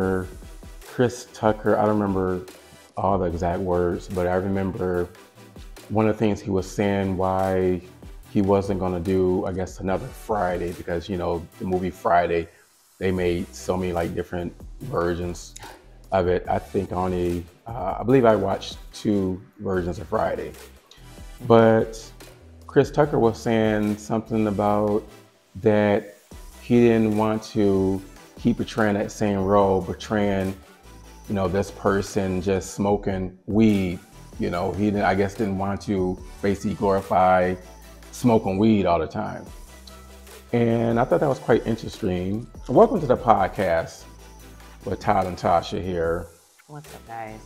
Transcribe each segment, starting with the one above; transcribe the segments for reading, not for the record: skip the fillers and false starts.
remember Chris Tucker, I don't remember all the exact words, but I remember one of the things he was saying why he wasn't going to do, I guess, another Friday, because, you know, the movie Friday, they made so many like different versions of it. I think only, I believe I watched 2 versions of Friday. But Chris Tucker was saying something about that he didn't want to keep portraying that same role, portraying, you know, this person just smoking weed. You know, he didn't, I guess, didn't want to basically glorify smoking weed all the time. And I thought that was quite interesting. Welcome to the podcast with Todd and Tasha here. What's up, guys?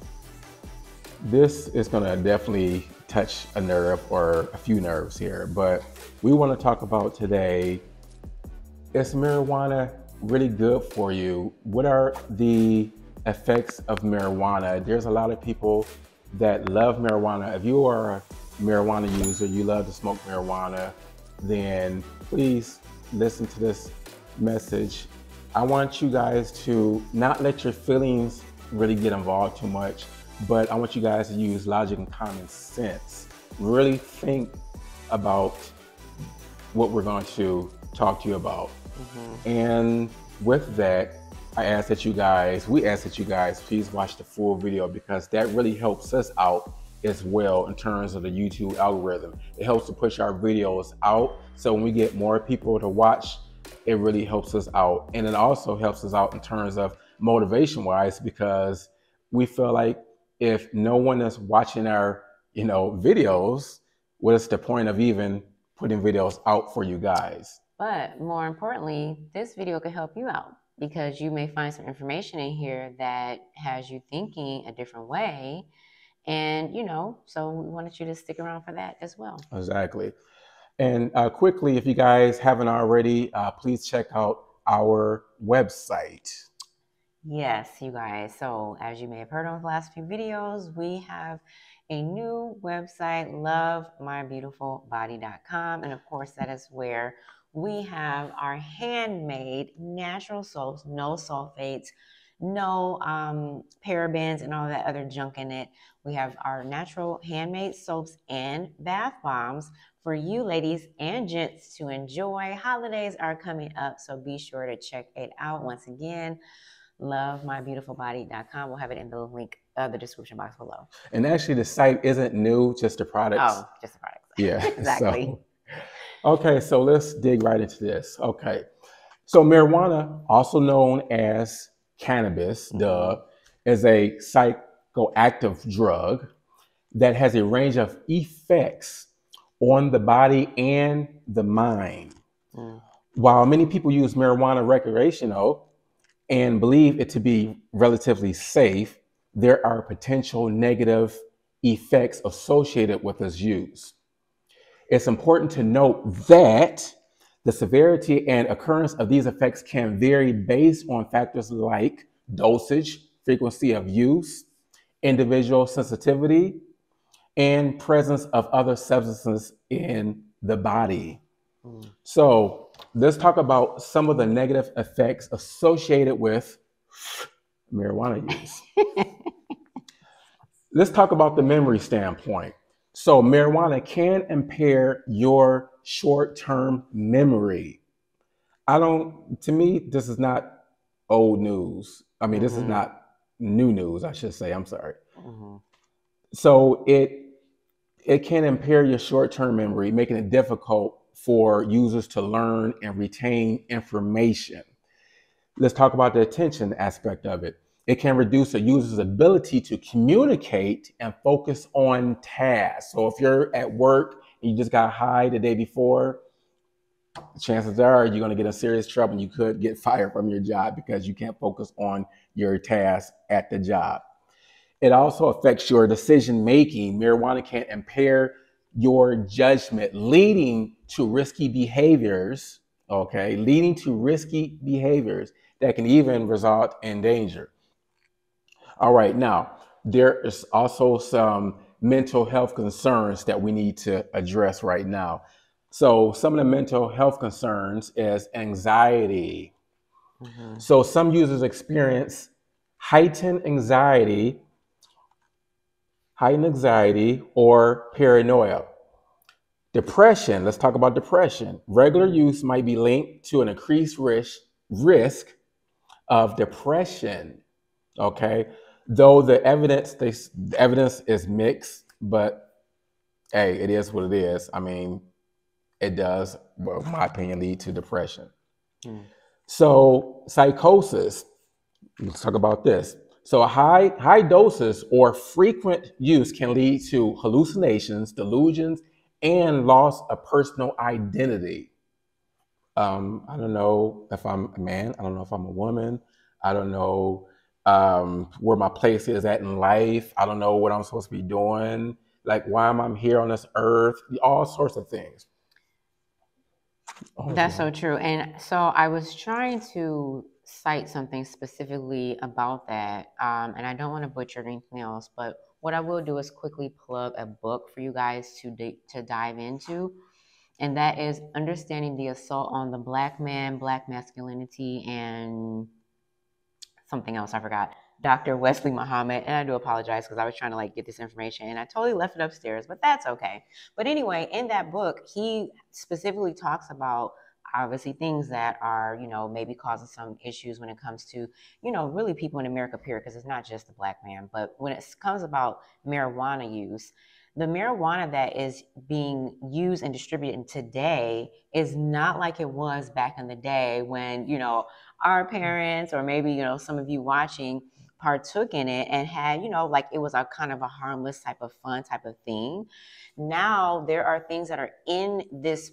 This is going to definitely touch a nerve or a few nerves here, but we want to talk about today, is marijuana really good for you? What are the effects of marijuana? There's a lot of people that love marijuana. If you are a marijuana user, you love to smoke marijuana, then please listen to this message. I want you guys to not let your feelings really get involved too much, but I want you guys to use logic and common sense. Really think about what we're going to talk to you about. And with that, we ask that you guys please watch the full video, because that really helps us out as well in terms of the YouTube algorithm. It helps to push our videos out. So when we get more people to watch, it really helps us out. And it also helps us out in terms of motivation wise, because we feel like if no one is watching our, you know, videos, what is the point of even putting videos out for you guys? But more importantly, this video could help you out, because you may find some information in here that has you thinking a different way. And, you know, so we wanted you to stick around for that as well. Exactly. And quickly, if you guys haven't already, please check out our website. Yes, you guys. So as you may have heard on the last few videos, we have a new website, lovemybeautifulbody.com. And of course, that is where we have our handmade natural soaps, no sulfates, no parabens and all that other junk in it. We have our natural handmade soaps and bath bombs for you ladies and gents to enjoy. Holidays are coming up, so be sure to check it out. Once again, lovemybeautifulbody.com. We'll have it in the link of the description box below. And actually the site isn't new, just the products. Oh, just the products. Yeah, exactly. Okay, so let's dig right into this. Okay, so marijuana, also known as cannabis, is a psychoactive drug that has a range of effects on the body and the mind. While many people use marijuana recreational and believe it to be relatively safe, there are potential negative effects associated with its use. It's important to note that the severity and occurrence of these effects can vary based on factors like dosage, frequency of use, individual sensitivity, and presence of other substances in the body. So let's talk about some of the negative effects associated with marijuana use. Let's talk about the memory standpoint. So marijuana can impair your short-term memory. To me, this is not old news. I mean, this is not new news, I should say. I'm sorry. So it can impair your short-term memory, making it difficult for users to learn and retain information. Let's talk about the attention aspect of it. It can reduce a user's ability to communicate and focus on tasks. So if you're at work and you just got high the day before, chances are you're going to get in serious trouble and you could get fired from your job because you can't focus on your task at the job. It also affects your decision making. Marijuana can impair your judgment, leading to risky behaviors, leading to risky behaviors that can even result in danger. All right, now, there is also some mental health concerns that we need to address right now. So some of the mental health concerns is anxiety. So some users experience heightened anxiety, or paranoia. Depression, let's talk about depression. Regular use might be linked to an increased risk of depression, okay? Though the evidence is mixed, but hey, it is what it is. I mean, it does, well, in my opinion, lead to depression. So psychosis, let's talk about this. So high doses or frequent use can lead to hallucinations, delusions, and loss of personal identity. I don't know if I'm a man. I don't know if I'm a woman. I don't know where my place is at in life. I don't know what I'm supposed to be doing. Like, why am I here on this earth? All sorts of things. That's so true. And so I was trying to cite something specifically about that. And I don't want to butcher anything else, but what I will do is quickly plug a book for you guys to dive into. And that is Understanding the Assault on the Black Man, Black Masculinity, and something else I forgot. Dr. Wesley Muhammad, and I do apologize because I was trying to get this information and I totally left it upstairs, but that's okay. But anyway, in that book, he specifically talks about obviously things that are, maybe causing some issues when it comes to, really people in America, period, because it's not just the Black man, but when it comes about marijuana use, the marijuana that is being used and distributed today is not like it was back in the day when, our parents or maybe, some of you watching partook in it and had, it was a kind of a harmless type of fun type of thing. Now there are things that are in these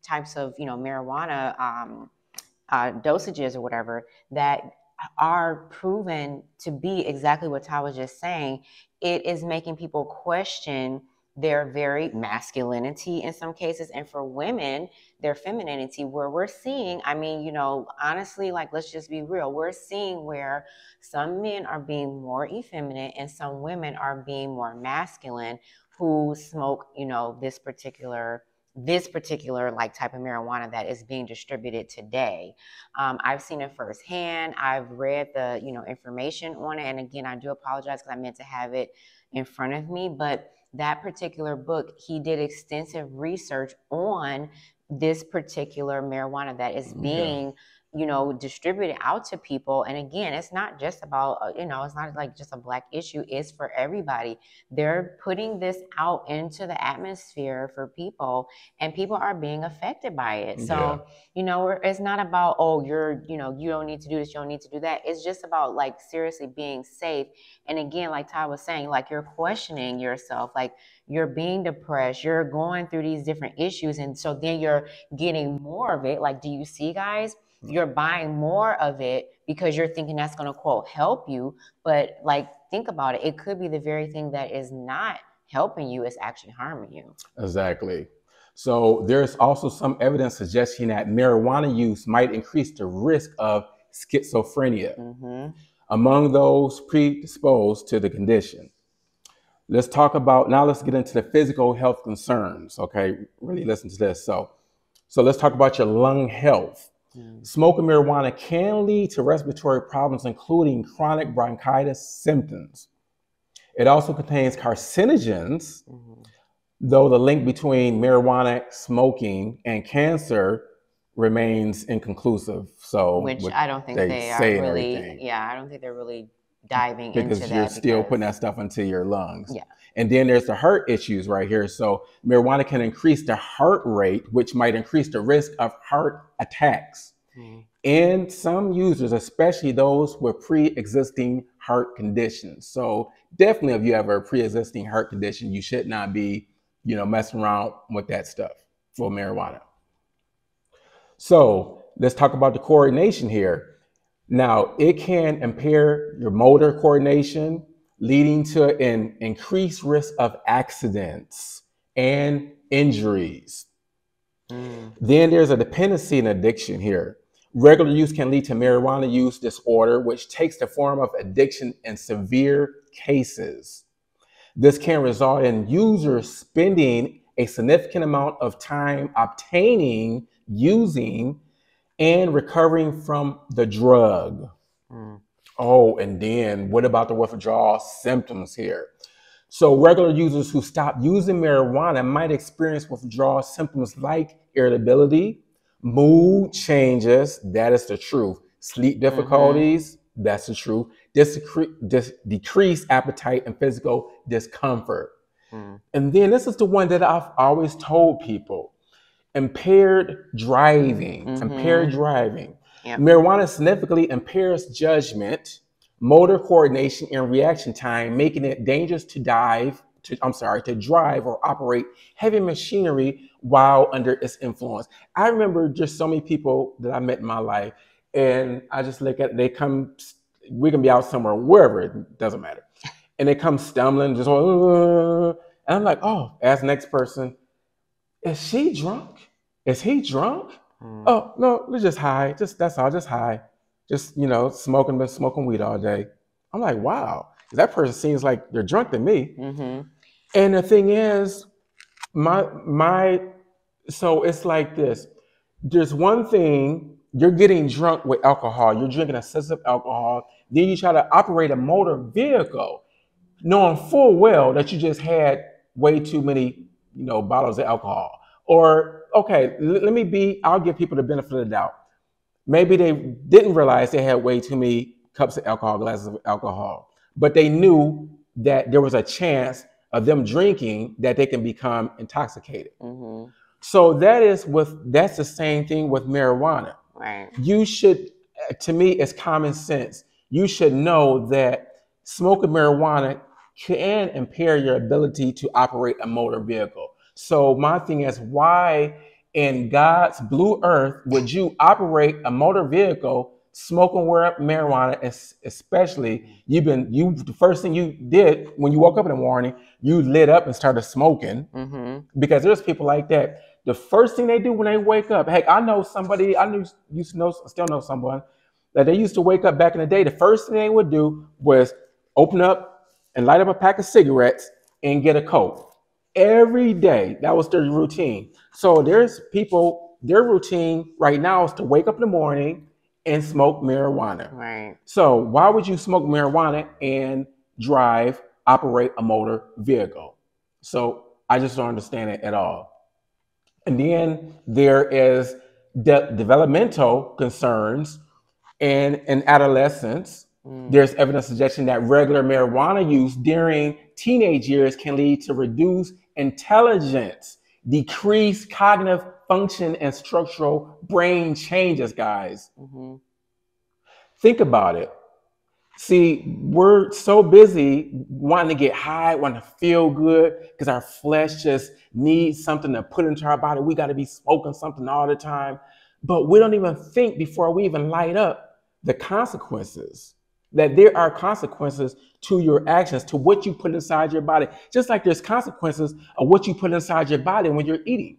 types of, marijuana dosages or whatever that are proven to be exactly what Ty was just saying. It is making people question their very masculinity in some cases, and for women, their femininity, where we're seeing, honestly, let's just be real. We're seeing where some men are being more effeminate and some women are being more masculine who smoke, this particular type of marijuana that is being distributed today. I've seen it firsthand. I've read the information on it, and again, I do apologize because I meant to have it in front of me, but that particular book, he did extensive research on this particular marijuana that is being distributed out to people. And again, it's not just about it's not just a Black issue, it's for everybody. They're putting this out into the atmosphere for people, and people are being affected by it. So it's not about, oh, you don't need to do this, you don't need to do that. It's just about seriously being safe. And again, like Ty was saying, you're questioning yourself, you're being depressed, you're going through these different issues, and so then you're getting more of it. Do you see, guys? You're buying more of it because you're thinking that's going to, quote, help you. But think about it. It could be the very thing that is not helping you is actually harming you. Exactly. So there's also some evidence suggesting that marijuana use might increase the risk of schizophrenia among those predisposed to the condition. Let's get into the physical health concerns. Okay, really listen to this. So let's talk about your lung health. Smoking marijuana can lead to respiratory problems, including chronic bronchitis symptoms. It also contains carcinogens, though the link between marijuana smoking and cancer remains inconclusive. So, which I don't think they are really, I don't think they're really diving into that. Because you're still putting that stuff into your lungs. Yeah. And then there's the heart issues right here. So marijuana can increase the heart rate, which might increase the risk of heart attacks. In some users, especially those with pre-existing heart conditions. So definitely if you have a pre-existing heart condition, you should not be, messing around with that stuff for marijuana. So let's talk about the coordination here. Now, it can impair your motor coordination, leading to an increased risk of accidents and injuries. Then there's a dependency and addiction here. Regular use can lead to marijuana use disorder, which takes the form of addiction in severe cases. This can result in users spending a significant amount of time obtaining, using, and recovering from the drug. Oh, and then what about the withdrawal symptoms here? So regular users who stop using marijuana might experience withdrawal symptoms like irritability, mood changes, that is the truth, sleep Mm-hmm. difficulties, that's the truth, decreased appetite and physical discomfort. Mm. And then this is the one that I've always told people. Impaired driving. Impaired Mm-hmm. driving. Yep. Marijuana significantly impairs judgment, motor coordination, and reaction time, making it dangerous to drive or operate heavy machinery while under its influence. I remember just so many people that I met in my life, and I just look at they come. We can be out somewhere, wherever, it doesn't matter, and they come stumbling, just and I'm like, oh, ask the next person, is she drunk? Is he drunk? Mm. Oh no, we're just high. Just that's all. Just high. Just been smoking weed all day. I'm like, wow, that person seems like they're drunk to me. Mm-hmm. And the thing is, my so it's like this. There's one thing, you're getting drunk with alcohol. You're drinking excessive alcohol. Then you try to operate a motor vehicle, knowing full well that you just had way too many, bottles of alcohol. Or, okay, I'll give people the benefit of the doubt. Maybe they didn't realize they had way too many cups of alcohol, glasses of alcohol, but they knew that there was a chance of them drinking that they can become intoxicated. Mm-hmm. So that's the same thing with marijuana. Right. You should, to me, it's common sense. You should know that smoking marijuana can impair your ability to operate a motor vehicle. So my thing is, why in God's blue earth would you operate a motor vehicle smoking marijuana? Especially the first thing you did when you woke up in the morning, you lit up and started smoking. Mm-hmm. Because there's people like that. The first thing they do when they wake up, heck, I know somebody, still know someone that they used to wake up back in the day. The first thing they would do was open up and light up a pack of cigarettes and get a Coke. Every day, that was their routine. So there's people, their routine right now is to wake up in the morning and smoke marijuana. Right. So why would you smoke marijuana and operate a motor vehicle? So I just don't understand it at all. And then there is developmental concerns, and in adolescence, there's evidence suggesting that regular marijuana use during teenage years can lead to reduced intelligence, decreased cognitive function, and structural brain changes, guys. Mm-hmm. Think about it. See, we're so busy wanting to get high, wanting to feel good, because our flesh just needs something to put into our body. We got to be smoking something all the time. But we don't even think before we even light up the consequences, that there are consequences to your actions, to what you put inside your body. Just like there's consequences of what you put inside your body when you're eating.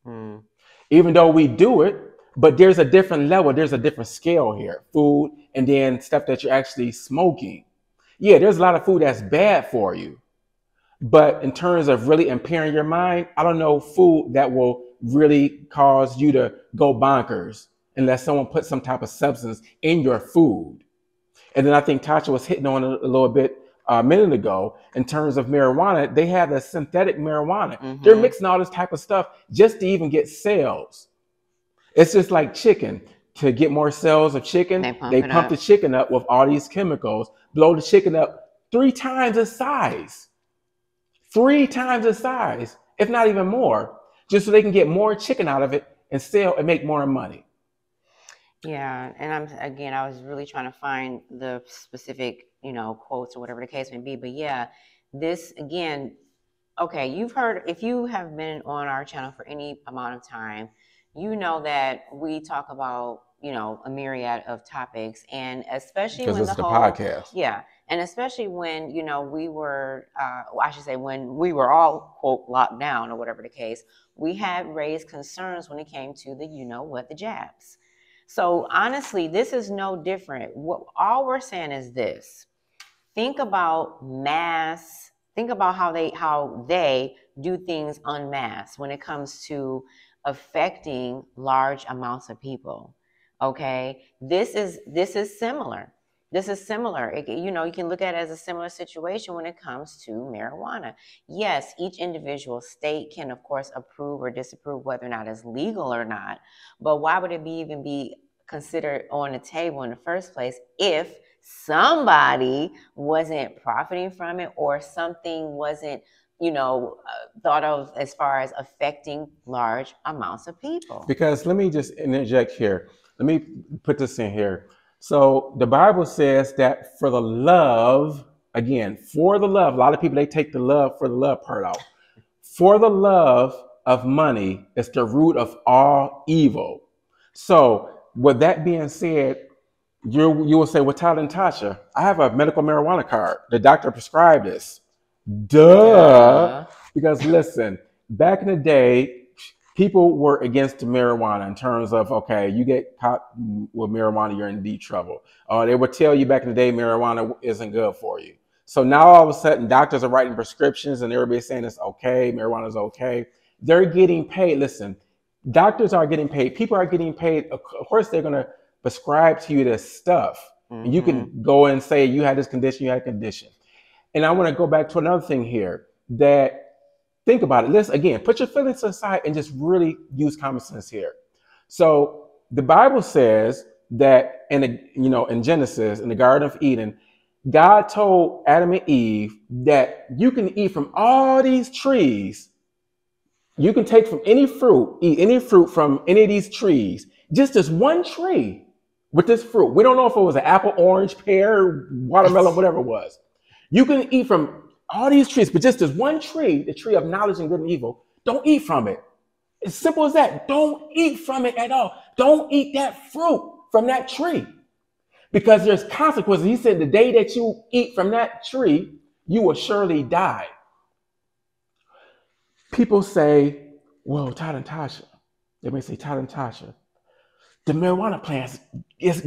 Mm. Even though we do it, but there's a different level, there's a different scale here. Food and then stuff that you're actually smoking. Yeah, there's a lot of food that's bad for you. But in terms of really impairing your mind, I don't know food that will really cause you to go bonkers unless someone puts some type of substance in your food. And then I think Tasha was hitting on it a little bit a minute ago. In terms of marijuana, they have the synthetic marijuana. Mm-hmm. They're mixing all this type of stuff just to even get sales. It's just like chicken. To get more cells of chicken, they pump the chicken up with all these chemicals, blow the chicken up 3 times its size. 3 times its size, if not even more, just so they can get more chicken out of it and sell and make more money. Yeah, and I was really trying to find the specific, quotes or whatever the case may be. But yeah, this again, okay, you've heard, if you have been on our channel for any amount of time, you know that we talk about, a myriad of topics, and especially when the podcast. Yeah. And especially when, we were, I should say when we were all, quote, locked down or whatever the case, we had raised concerns when it came to the jabs. So honestly, this is no different. All we're saying is this: think about mass. Think about how they do things en masse when it comes to affecting large amounts of people. Okay, this is similar. This is similar. You can look at it as a similar situation when it comes to marijuana. Yes, each individual state can, of course, approve or disapprove whether or not it's legal or not. But why would it even be considered on the table in the first place if somebody wasn't profiting from it or something wasn't, thought of as far as affecting large amounts of people? Because let me just interject here. Let me put this in here. So the Bible says that for the love, again, for the love, a lot of people, they take the love for the love part out. For the love of money is the root of all evil. So with that being said, you will say, well, Tyler and Tasha, I have a medical marijuana card. The doctor prescribed this. Duh. Because listen, back in the day, people were against the marijuana in terms of, okay, you get caught with marijuana, you're in deep trouble. They would tell you back in the day, marijuana isn't good for you. So now all of a sudden, doctors are writing prescriptions and everybody's saying it's okay, marijuana is okay. They're getting paid. Listen, doctors are getting paid. People are getting paid. Of course, they're going to prescribe to you this stuff. And you can go and say, you had this condition, you had a condition. And I want to go back to another thing here that, think about it. Let's, again, put your feelings aside and just really use common sense here. So the Bible says that in Genesis, in the Garden of Eden, God told Adam and Eve that you can eat from all these trees. You can take from any fruit, eat any fruit from any of these trees. Just this one tree with this fruit. We don't know if it was an apple, orange, pear, watermelon, whatever it was. You can eat from all these trees, but just this one tree, the tree of knowledge and good and evil, don't eat from it. As simple as that. Don't eat from it at all. Don't eat that fruit from that tree because there's consequences. He said the day that you eat from that tree, you will surely die. People say, well, Todd and Tasha, they may say, Todd and Tasha, the marijuana plants,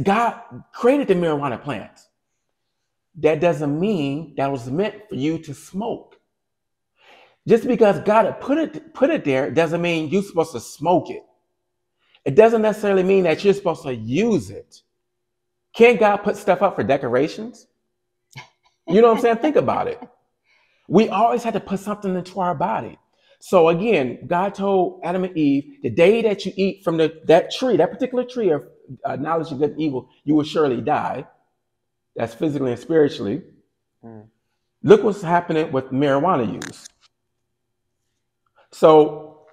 God created the marijuana plants. That doesn't mean that was meant for you to smoke. Just because God had put it there doesn't mean you're supposed to smoke it. It doesn't necessarily mean that you're supposed to use it. Can't God put stuff up for decorations? You know what I'm saying? Think about it. We always had to put something into our body. So again, God told Adam and Eve, the day that you eat from that particular tree of knowledge of good and evil, you will surely die. That's physically and spiritually. Look what's happening with marijuana use. So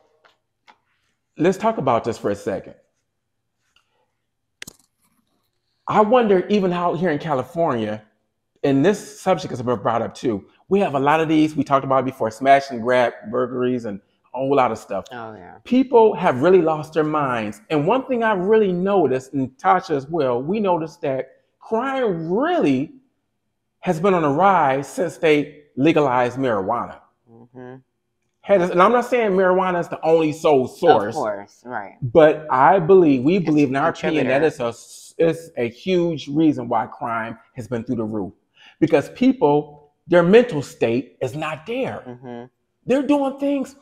let's talk about this for a second. I wonder even how here in California, and this subject has been brought up too, we have a lot of these, we talked about it before, smash and grab burglaries and a whole lot of stuff. Oh, yeah. People have really lost their minds. And one thing I really noticed, and Tasha as well, we noticed that crime really has been on a rise since they legalized marijuana. And I'm not saying marijuana is the only sole source. Of course, right. But we believe in our opinion that it's a huge reason why crime has been through the roof. Because people, their mental state is not there. They're doing things.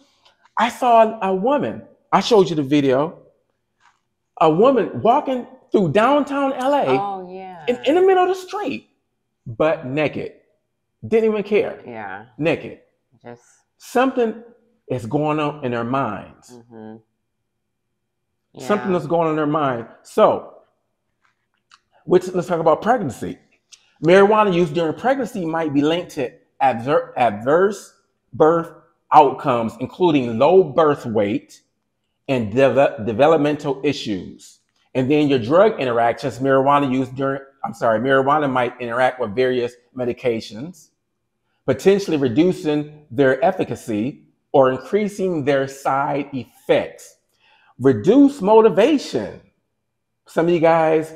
I saw a woman, I showed you the video, a woman walking through downtown LA. Oh, yeah. In the middle of the street, but naked. Didn't even care. Yeah. Naked. Just something is going on in their minds. Yeah. Something is going on in their mind. So, let's talk about pregnancy. Marijuana use during pregnancy might be linked to adverse birth outcomes, including low birth weight and developmental issues. And then your drug interactions, marijuana might interact with various medications, potentially reducing their efficacy or increasing their side effects. Reduce motivation. Some of you guys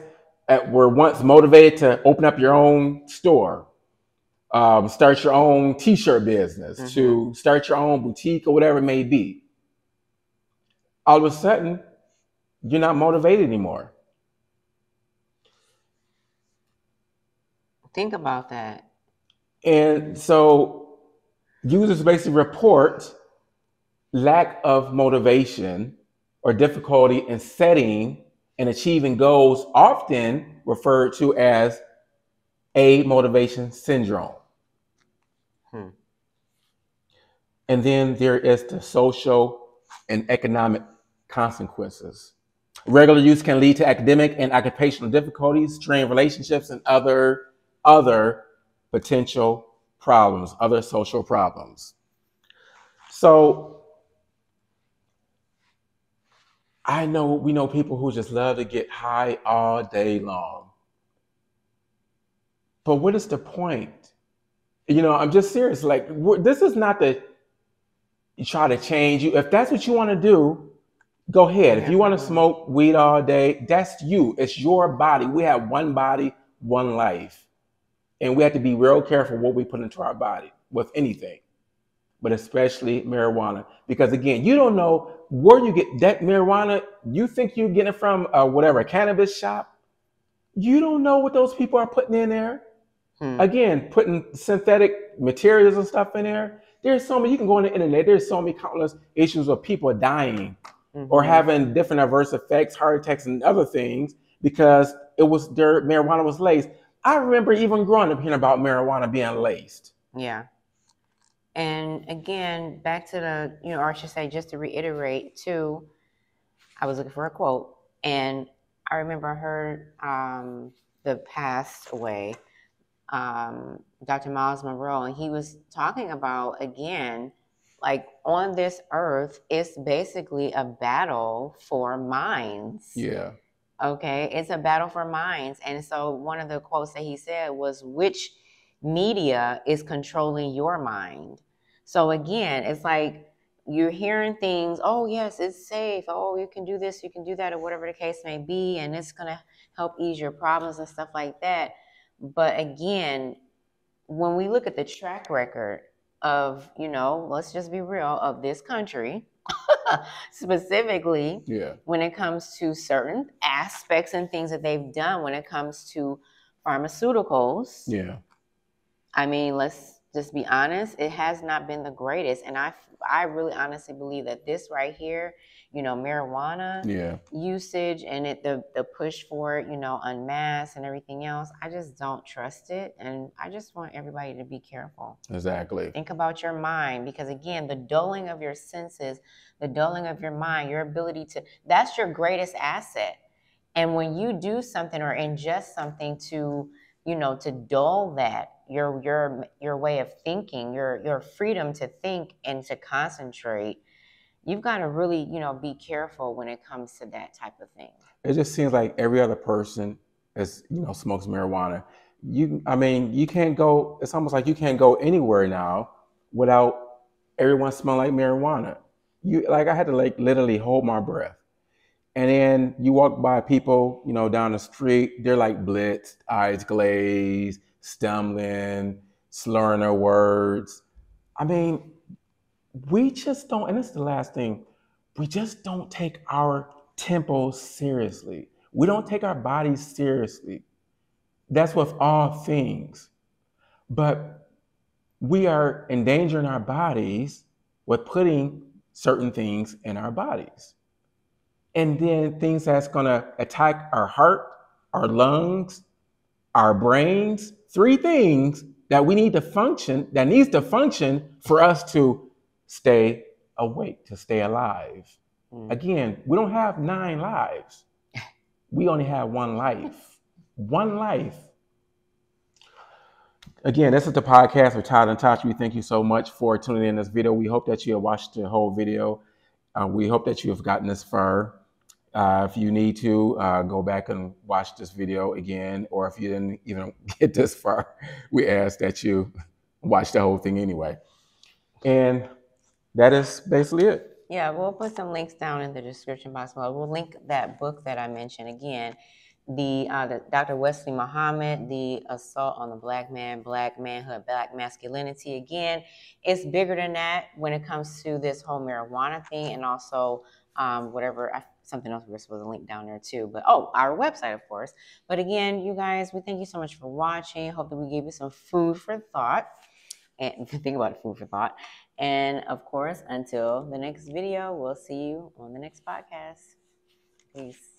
were once motivated to open up your own store, start your own t-shirt business, to start your own boutique or whatever it may be. All of a sudden, you're not motivated anymore. Think about that. And so users basically report lack of motivation or difficulty in setting and achieving goals, often referred to as aid motivation syndrome. And then there is the social and economic consequences. Regular use can lead to academic and occupational difficulties, strained relationships, and other potential problems, other social problems. So we know people who just love to get high all day long. But what is the point? I'm just serious. Like, this is not to try to change you. If that's what you want to do, go ahead. If you want to smoke weed all day, that's you. It's your body. We have one body, one life. And we have to be real careful what we put into our body with anything, but especially marijuana. Because again, you don't know where you get that marijuana. You think you're getting it from a cannabis shop. You don't know what those people are putting in there. Again, putting synthetic materials and stuff in there. There's so many, you can go on the internet, there's so many countless issues of people dying or having different adverse effects, heart attacks and other things their marijuana was laced. I remember even growing up hearing about marijuana being laced. Yeah. And again, back to the, or I should say, just to reiterate too, I was looking for a quote, and I remember I heard the passed away Dr. Miles Monroe, and he was talking about, again, like on this earth, it's basically a battle for minds. Yeah. Okay, it's a battle for minds. And so one of the quotes that he said was, which media is controlling your mind? So again, it's like you're hearing things, oh yes, it's safe, oh you can do this, you can do that, or whatever the case may be, and it's going to help ease your problems and stuff like that. But again, when we look at the track record of, let's just be real, of this country, specifically, when it comes to certain aspects and things that they've done when it comes to pharmaceuticals. Yeah. I mean, let's just be honest, it has not been the greatest. And I really honestly believe that this right here, marijuana usage and the push for it, en masse and everything else, I just don't trust it. And I just want everybody to be careful. Exactly. Think about your mind, because again, the dulling of your senses, the dulling of your mind, your ability that's your greatest asset. And when you do something or ingest something to dull that, your way of thinking, your freedom to think and to concentrate, you've got to really, be careful when it comes to that type of thing. It just seems like every other person smokes marijuana. You can't go, it's almost like you can't go anywhere now without everyone smelling like marijuana. I had to literally hold my breath. And then you walk by people, down the street, they're like blitzed, eyes glazed, stumbling, slurring their words. I mean, we just don't, and this is the last thing, we just don't take our temples seriously. We don't take our bodies seriously. That's with all things. But we are endangering our bodies with putting certain things in our bodies. And then things that's going to attack our heart, our lungs, our brains, 3 things that needs to function for us to stay awake, to stay alive. Again, we don't have 9 lives. We only have 1 life. 1 life. Again, this is the podcast with Todd and Tosh. We thank you so much for tuning in this video. We hope that you have watched the whole video. We hope that you have gotten this far. If you need to, go back and watch this video again, or if you didn't even get this far, we ask that you watch the whole thing anyway. And that is basically it. Yeah, we'll put some links down in the description box below. We'll link that book that I mentioned again, the Dr. Wesley Muhammad, The Assault on the Black Man, Black Manhood, Black Masculinity. Again, it's bigger than that when it comes to this whole marijuana thing, and also something else we were supposed to link down there too. But our website, of course. But again, you guys, we thank you so much for watching. Hope that we gave you some food for thought. And think about food for thought. And of course, until the next video, we'll see you on the next podcast. Peace.